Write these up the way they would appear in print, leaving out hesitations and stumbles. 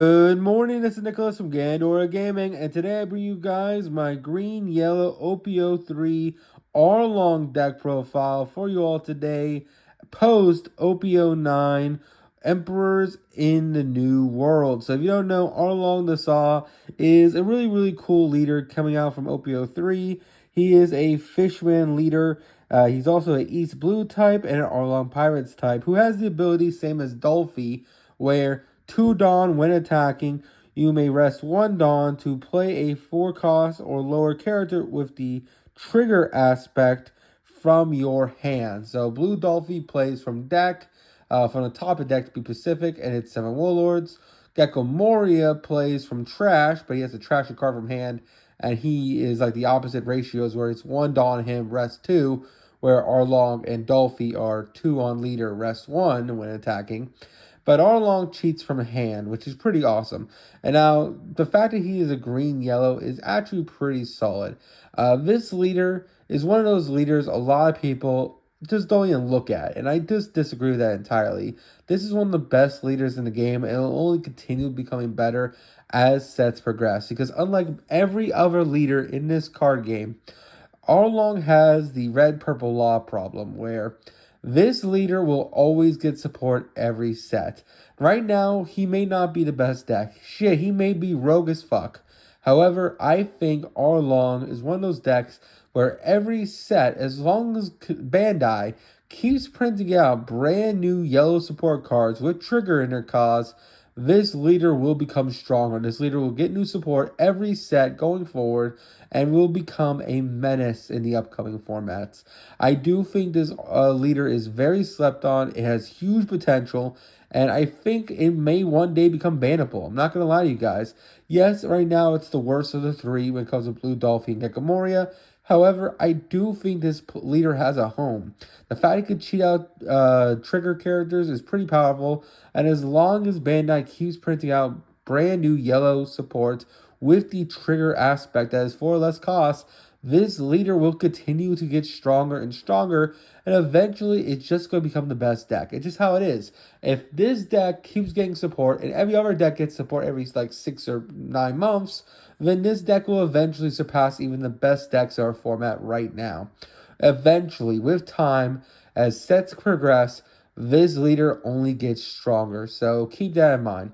Good morning, this is Nicholas from Gandora Gaming, and today I bring you guys my green-yellow OP03 Arlong deck profile for you all today, post OP09 Emperors in the New World. So if you don't know, Arlong the Saw is a really cool leader coming out from OP03. He is a Fishman leader. He's also an East Blue type and an Arlong Pirates type, who has the ability same as Dolphy, where 2 Dawn when attacking, you may rest 1 Dawn to play a 4 cost or lower character with the trigger aspect from your hand. So Blue Dolphy plays from deck, from the top of deck to be Pacific, and it's 7 Warlords. Gecko Moria plays from trash, but he has to trash a card from hand, and he is like the opposite ratios where it's 1 Dawn on him, rest 2, where Arlong and Dolphy are 2 on leader, rest 1 when attacking. But Arlong cheats from hand, which is pretty awesome. And now, the fact that he is a green-yellow is actually pretty solid. This leader is one of those leaders a lot of people just don't even look at. And I just disagree with that entirely. This is one of the best leaders in the game, and it'll only continue becoming better as sets progress. Because unlike every other leader in this card game, Arlong has the red-purple law problem, where this leader will always get support every set. Right now, he may not be the best deck. Shit, he may be rogue as fuck. However, I think Arlong is one of those decks where every set, as long as Bandai keeps printing out brand new yellow support cards with trigger in their cause, this leader will become stronger. This leader will get new support every set going forward and will become a menace in the upcoming formats. I do think this leader is very slept on. It has huge potential, and I think it may one day become bannable. I'm not going to lie to you guys. Yes, right now it's the worst of the three when it comes to Blue Dolphy and Gecko Moria. However, I do think this leader has a home. The fact he could cheat out trigger characters is pretty powerful, and as long as Bandai keeps printing out brand new yellow support with the trigger aspect that is for less cost, this leader will continue to get stronger and stronger, and eventually it's just going to become the best deck. It's just how it is. If this deck keeps getting support, and every other deck gets support every like 6 or 9 months, then this deck will eventually surpass even the best decks in our format right now. Eventually, with time, as sets progress, this leader only gets stronger, so keep that in mind.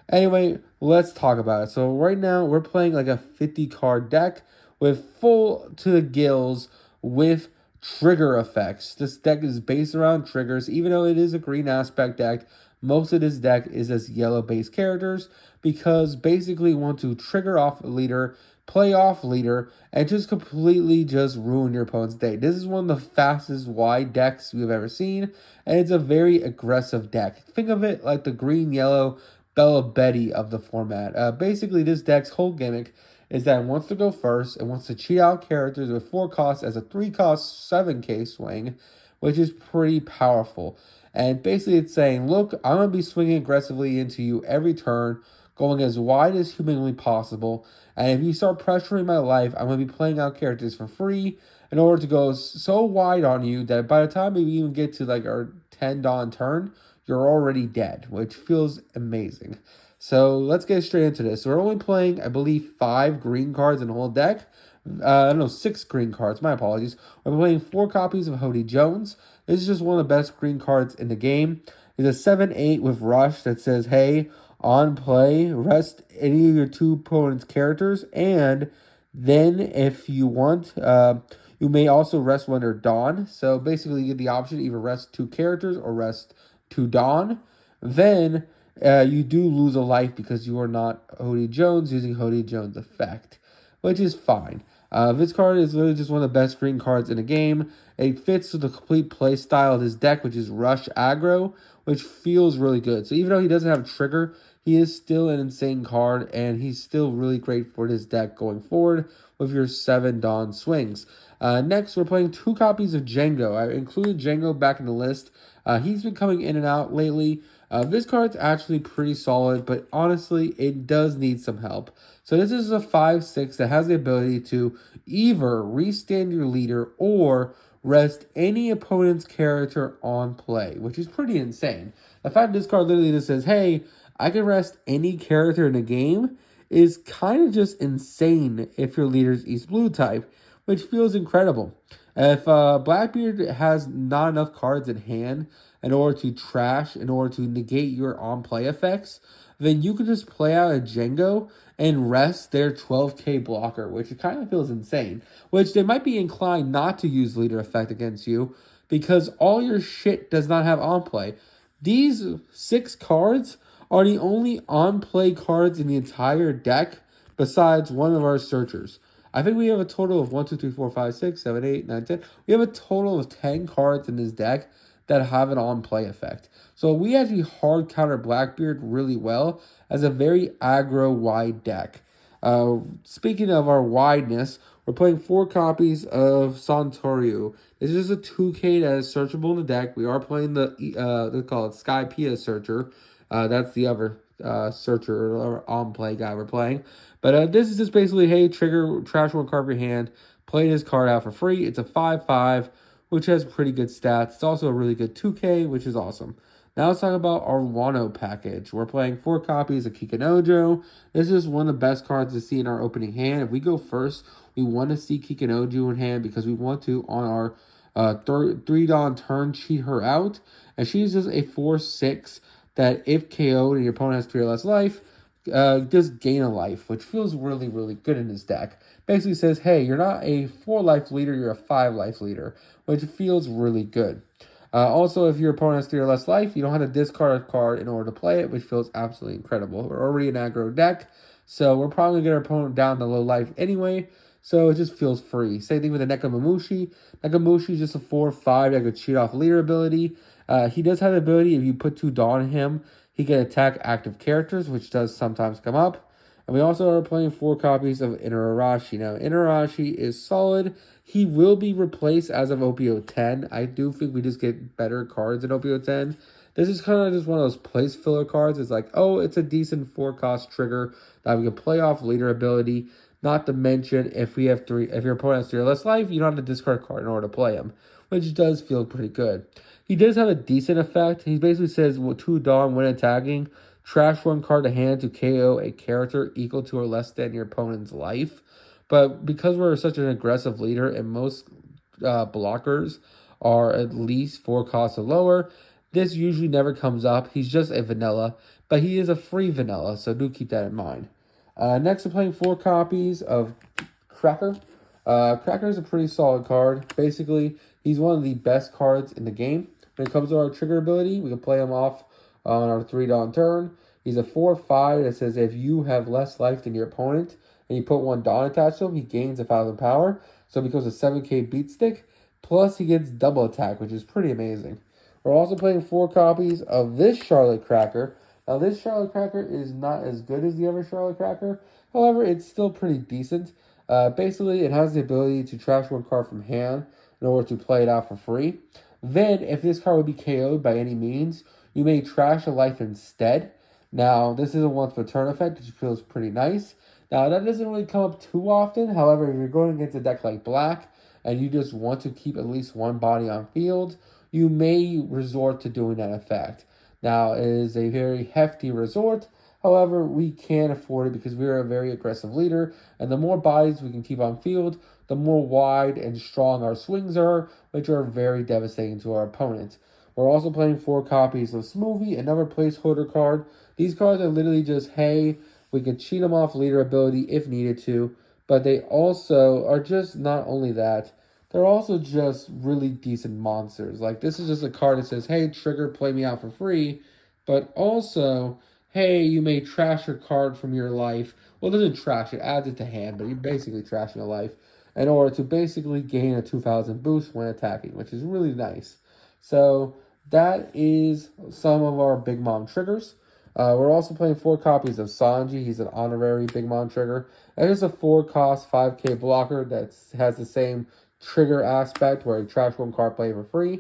Anyway, let's talk about it. So right now, we're playing like a 50-card deck with full to the gills with trigger effects. This deck is based around triggers. Even though it is a green aspect deck, most of this deck is as yellow-based characters because basically you want to trigger off a leader, play off leader, and just completely just ruin your opponent's day. This is one of the fastest wide decks we've ever seen, and it's a very aggressive deck. Think of it like the green-yellow Bella Betty of the format. Basically, this deck's whole gimmick is that it wants to go first. It wants to cheat out characters with 4 costs as a 3 cost 7k swing, which is pretty powerful. And basically it's saying, look, I'm going to be swinging aggressively into you every turn, going as wide as humanly possible. And if you start pressuring my life, I'm going to be playing out characters for free in order to go so wide on you that by the time we even get to like our 10 Dawn turn, you're already dead, which feels amazing. So let's get straight into this. So we're only playing, I believe, 5 green cards in the whole deck. I don't know, 6 green cards. My apologies. We're playing 4 copies of Hody Jones. This is just one of the best green cards in the game. It's a 7/8 with Rush that says, hey, on play, rest any of your 2 opponent's characters. And then if you want, you may also rest one or Dawn. So basically you get the option to either rest 2 characters or rest 2 Dawn. Then you do lose a life because you are not Hody Jones using Hody Jones effect, which is fine. This card is literally just one of the best green cards in the game. It fits with the complete play style of this deck, which is Rush Aggro, which feels really good. So even though he doesn't have a trigger, he is still an insane card, and he's still really great for this deck going forward with your 7 Dawn swings. Next, we're playing 2 copies of Django. I included Django back in the list. He's been coming in and out lately. This card's actually pretty solid, but honestly, it does need some help. So this is a 5/6 that has the ability to either restand your leader or rest any opponent's character on play, which is pretty insane. The fact this card literally just says, hey, I can rest any character in the game is kind of just insane if your leader's East Blue type, which feels incredible. If Blackbeard has not enough cards in hand in order to negate your on-play effects, then you can just play out a Django and rest their 12k blocker, which kind of feels insane. Which they might be inclined not to use leader effect against you because all your shit does not have on-play. These 6 cards are the only on-play cards in the entire deck besides one of our searchers. I think we have a total of 1, 2, 3, 4, 5, 6, 7, 8, 9, 10. We have a total of 10 cards in this deck that have an on-play effect. So we actually hard counter Blackbeard really well as a very aggro-wide deck. Speaking of our wideness, we're playing 4 copies of Santorio. This is a 2K that is searchable in the deck. We are playing the, they call it Skypiea Searcher. That's the other searcher or on-play guy we're playing. But this is just basically, hey, trigger, trash one card from your hand, play this card out for free. It's a 5/5, which has pretty good stats. It's also a really good 2K, which is awesome. Now let's talk about our Wano package. We're playing 4 copies of Kikinojo. This is one of the best cards to see in our opening hand. If we go first, we want to see Kikinojo in hand because we want to, on our 3-Dawn turn, cheat her out. And she's just a 4/6 that if KO'd and your opponent has 3 or less life, just gain a life, which feels really, really good in this deck. Basically says, hey, you're not a 4-life leader, you're a 5-life leader, which feels really good. Also, if your opponent has 3 or less life, you don't have to discard a card in order to play it, which feels absolutely incredible. We're already an aggro deck, so we're probably going to get our opponent down to low life anyway, so it just feels free. Same thing with the Nekomamushi. Nekomamushi is just a 4/5 that could cheat off leader ability. He does have the ability, if you put 2 Dawn on him, he can attack active characters, which does sometimes come up. And we also are playing 4 copies of Inarashi. Now, Inarashi is solid. He will be replaced as of OP09. I do think we just get better cards in OP09. This is kind of just one of those place filler cards. It's like, oh, it's a decent 4-cost trigger that we can play off leader ability. Not to mention, if your opponent has 3 or less life, you don't have to discard a card in order to play him, which does feel pretty good. He does have a decent effect. He basically says, well, 2 Dawn when attacking, trash 1 card to hand to KO a character equal to or less than your opponent's life. But because we're such an aggressive leader and most blockers are at least 4 costs or lower, this usually never comes up. He's just a vanilla, but he is a free vanilla, so do keep that in mind. Next, we're playing 4 copies of Cracker. Cracker is a pretty solid card. Basically, he's one of the best cards in the game. When it comes to our trigger ability, we can play him off on our 3-Dawn turn. He's a 4/5 that says if you have less life than your opponent and you put 1 Dawn attached to him, he gains 1,000 power. So it becomes a 7k beat stick. Plus, he gets double attack, which is pretty amazing. We're also playing 4 copies of this Charlotte Cracker. Now, this Charlotte Cracker is not as good as the other Charlotte Cracker. However, it's still pretty decent. Basically, it has the ability to trash 1 card from hand in order to play it out for free. Then, if this card would be KO'd by any means, you may trash a life instead. Now, this is a once per turn effect, which feels pretty nice. Now, that doesn't really come up too often. However, if you're going against a deck like Black, and you just want to keep at least 1 body on field, you may resort to doing that effect. Now, it is a very hefty resort. However, we can afford it because we are a very aggressive leader, and the more bodies we can keep on field, the more wide and strong our swings are, which are very devastating to our opponent. We're also playing 4 copies of Smoothie, another placeholder card. These cards are literally just, hey, we can cheat them off leader ability if needed to, but they also are just not only that, they're also just really decent monsters. Like, this is just a card that says, hey, trigger, play me out for free, but also, hey, you may trash your card from your life. Well, it doesn't trash, it adds it to hand, but you're basically trashing a life in order to basically gain a 2,000 boost when attacking, which is really nice. So that is some of our Big Mom triggers. We're also playing 4 copies of Sanji. He's an honorary Big Mom trigger. It is a 4-cost 5k blocker that has the same trigger aspect where you trash 1 card, play for free.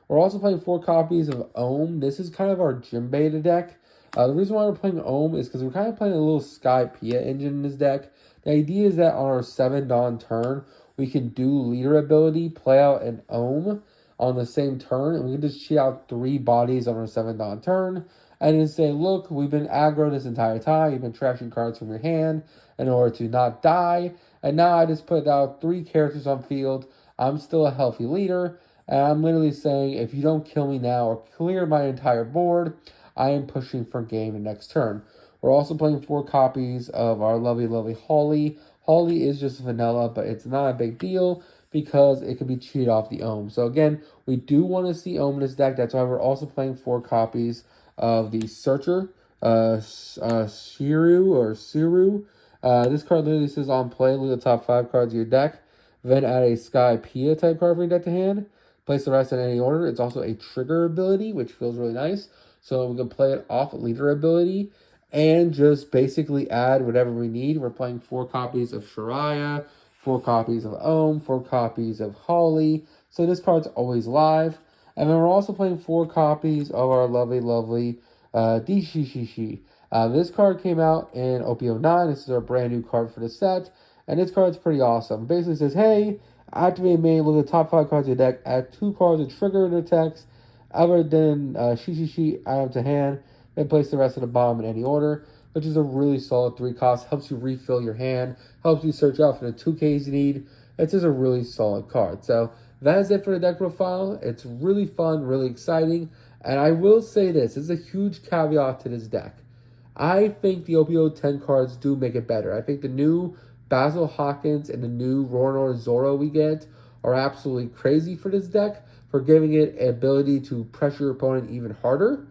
We're also playing 4 copies of Ohm. This is kind of our gym beta deck. The reason why we're playing Ohm is because we're kind of playing a little Skypiea engine in this deck. The idea is that on our 7-Dawn turn, we can do leader ability, play out an Ohm on the same turn, and we can just cheat out 3 bodies on our 7-Dawn turn, and then say, look, we've been aggro this entire time. You've been trashing cards from your hand in order to not die. And now I just put out 3 characters on field. I'm still a healthy leader. And I'm literally saying, if you don't kill me now or clear my entire board, I am pushing for game the next turn. We're also playing 4 copies of our lovely, lovely Holly. Holly is just vanilla, but it's not a big deal because it can be cheated off the Ohm. So again, we do want to see Ohm in this deck. That's why we're also playing 4 copies of the Searcher, Siru. This card literally says on play, look at the top 5 cards of your deck. Then add a Skypiea type card from your deck to hand. Place the rest in any order. It's also a trigger ability, which feels really nice. So we can play it off leader ability and just basically add whatever we need. We're playing 4 copies of Shariah, 4 copies of Ohm, 4 copies of Holly. So this card's always live. And then we're also playing 4 copies of our lovely, lovely Dishishishi. This card came out in OP09. This is our brand new card for the set. And this card's pretty awesome. Basically says, hey, activate main, look at the top 5 cards of your deck, add 2 cards of trigger in their text, other than Shishishi, add them to hand, then place the rest of the bottom in any order, which is a really solid 3 cost. Helps you refill your hand, helps you search out for the 2Ks you need. It's just a really solid card. So that is it for the deck profile. It's really fun, really exciting. And I will say this is a huge caveat to this deck. I think the OP010 cards do make it better. I think the new Basil Hawkins and the new Roranor Zoro we get are absolutely crazy for this deck, for giving it an ability to pressure your opponent even harder.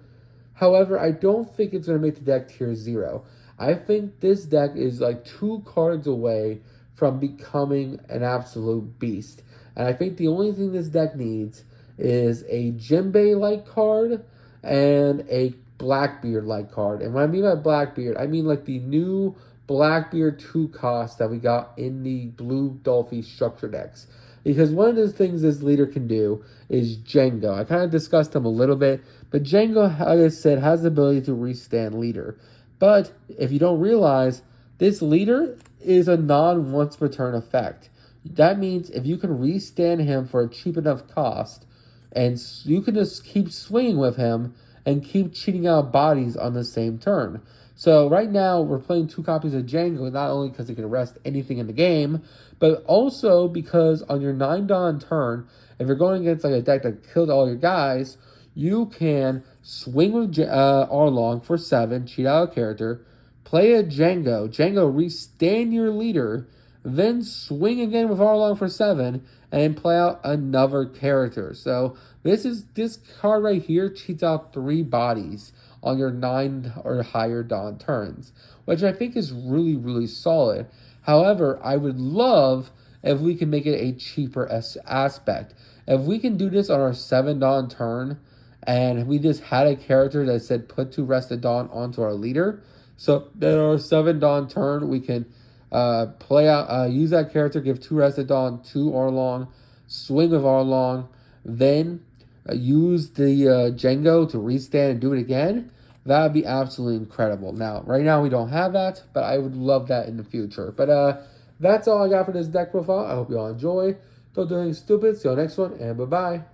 However, I don't think it's going to make the deck tier 0. I think this deck is like 2 cards away from becoming an absolute beast. And I think the only thing this deck needs is a Jinbei-like card and a Blackbeard-like card. And when I mean by Blackbeard, I mean like the new Blackbeard 2 cost that we got in the Blue Dolphy structure decks. Because one of the things this leader can do is Django. I kind of discussed him a little bit, but Django, like I said, has the ability to restand leader. But if you don't realize, this leader is a non-once per turn effect. That means if you can restand him for a cheap enough cost, and you can just keep swinging with him and keep cheating out bodies on the same turn. So right now, we're playing 2 copies of Django, not only because it can arrest anything in the game, but also because on your 9 dawn turn, if you're going against like a deck that killed all your guys, you can swing with Arlong for 7, cheat out a character, play a Django, restand your leader, then swing again with Arlong for 7, and play out another character. So this card right here cheats out 3 bodies on your 9 or higher dawn turns, which I think is really, really solid. However, I would love if we can make it a cheaper aspect. If we can do this on our 7 dawn turn, and we just had a character that said put 2 rested dawn onto our leader, so that our 7 dawn turn we can use that character, give 2 rested dawn to Arlong, swing with Arlong, then use the Django to restand and do it again. That would be absolutely incredible. Now, right now we don't have that, but I would love that in the future. But that's all I got for this deck profile. I hope you all enjoy. Don't do anything stupid. See you on the next one, and bye-bye.